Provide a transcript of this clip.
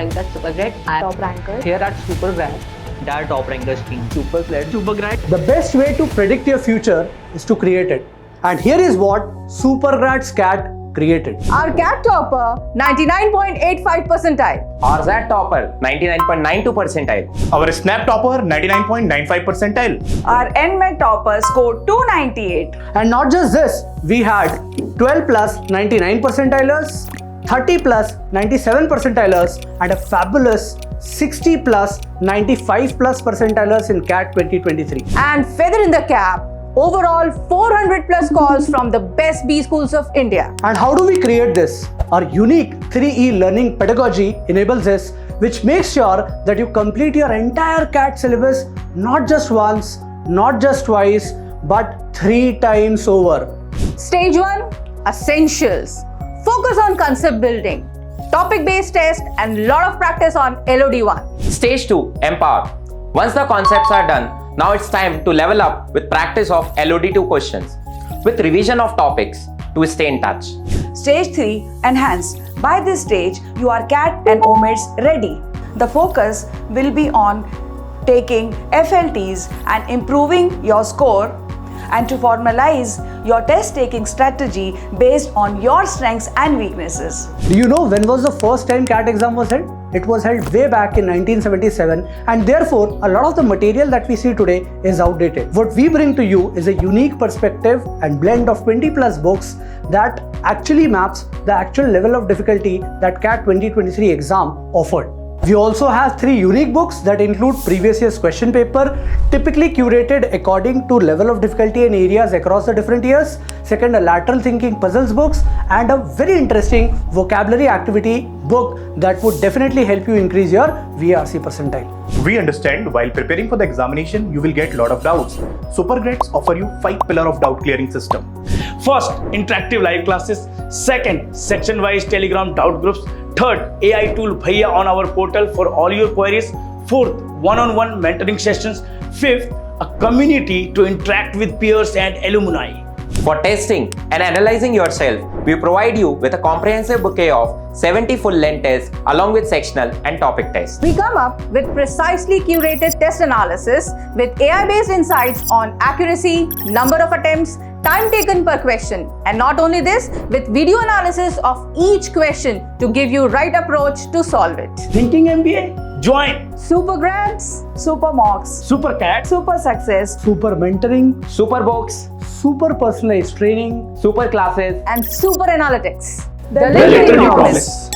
ranked as SuperGrads. Top rankers. Here at SuperGrads, there are top rankers team. SuperGrads. The best way to predict your future is to create it. And here is what SuperGrads CAT created. Our CAT topper, 99.85 percentile. Our ZAT topper, 99.92 percentile. Our Snap topper, 99.95 percentile. Our NMET topper scored 298. And not just this, we had 12 plus 99 percentilers, 30 plus 97 percentilers, and a fabulous 60 plus 95 plus percentilers in CAT 2023. And feather in the cap, overall 400 plus calls from the best B schools of India. And how do we create this? Our unique 3E learning pedagogy enables this, which makes sure that you complete your entire CAT syllabus not just once, not just twice, but 3 times over. Stage 1, essentials. Focus on concept building, topic-based test, and lot of practice on LOD1. Stage 2, empower. Once the concepts are done, now it's time to level up with practice of LOD2 questions, with revision of topics to stay in touch. Stage 3, enhance. By this stage, you are CAT and Amidst ready. The focus will be on taking FLTs and improving your score, and to formalize your test-taking strategy based on your strengths and weaknesses. Do you know when was the first time CAT exam was held? It was held way back in 1977, and therefore a lot of the material that we see today is outdated. What we bring to you is a unique perspective and blend of 20 plus books that actually maps the actual level of difficulty that CAT 2023 exam offered. We also have 3 unique books that include previous year's question paper, typically curated according to level of difficulty in areas across the different years. Second, a lateral thinking puzzles books, and a very interesting vocabulary activity book that would definitely help you increase your VRC percentile. We understand while preparing for the examination, you will get a lot of doubts. SuperGrads offer you 5 pillar of doubt clearing system. First, interactive live classes. Second, section-wise Telegram doubt groups. Third, AI tool Bhaiya on our portal for all your queries. Fourth, one-on-one mentoring sessions. Fifth, a community to interact with peers and alumni. For testing and analyzing yourself, we provide you with a comprehensive bouquet of 70 full-length tests along with sectional and topic tests. We come up with precisely curated test analysis with AI-based insights on accuracy, number of attempts, time taken per question, and not only this, with video analysis of each question to give you right approach to solve it. Thinking MBA? Join SuperGrads, Super Mocks, SuperCAT, Super Success, Super mentoring, Super books, super personalized training, super classes, and Super Analytics. The literally literally promise.